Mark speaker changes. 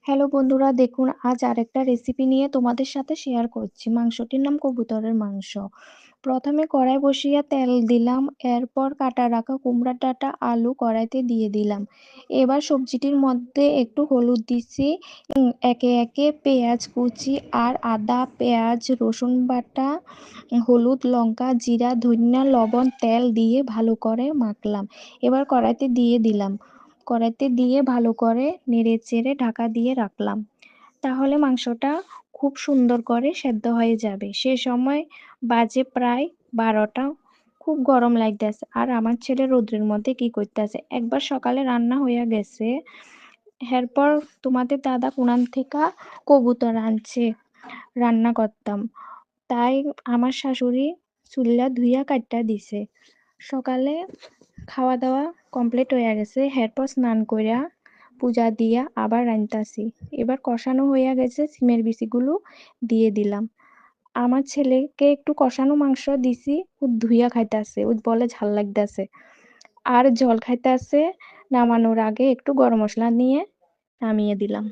Speaker 1: Hello বন্ধুরা, দেখুন আজ আরেকটা রেসিপি নিয়ে তোমাদের সাথে শেয়ার করছি। মাংসটির নাম কবুতরের মাংস। প্রথমে কড়াই বসিয়ে তেল দিলাম, এরপর কাটা রাখা কুমড়া ডাঁটা আলু কড়াইতে দিয়ে দিলাম। এবার সবজিটির মধ্যে একটু হলুদ দিচ্ছি, একে একে পেঁয়াজ কুচি আর আদা পেঁয়াজ রসুন বাটা, হলুদ লঙ্কা জিরা ধনিয়া লবণ তেল দিয়ে ভালো করে মাখলাম। এবার কড়াইতে দিয়ে ভালো করে নেড়েচেড়ে ঢাকা দিয়ে রাখলাম। তাহলে মাংসটা খুব সুন্দর করে সেদ্ধ হয়ে যাবে। সে সময় বাজে প্রায় 12টা। খুব গরম লাগতেছে আর আমার ছেলে রোদ্রের মধ্যে কি করতেছে। একবার সকালে রান্না হয়ে গেছে, এরপর তোমাদের দাদা কোনান থেকে কবুতর আনছে, রান্না করতাম। তাই আমার শাশুড়ি চুল্লা ধুইয়া কাটটা দিছে। সকালে খাওয়া দাওয়া কমপ্লিট হয়ে গেছে, এরপর স্নান কইরা পূজা দিয়া আবার রান্তাছি। এবার কষানো হয়ে গেছে, সিমের বিচিগুলো দিয়ে দিলাম। আমার ছেলেকে একটু কষানো মাংস দিছি, ও ধুইয়া খাইতেছে, ও বলে ঝাল লাগতেছে আর জল খাইতেছে। নামানোর আগে একটু গরম মশলা নিয়ে নামিয়ে দিলাম।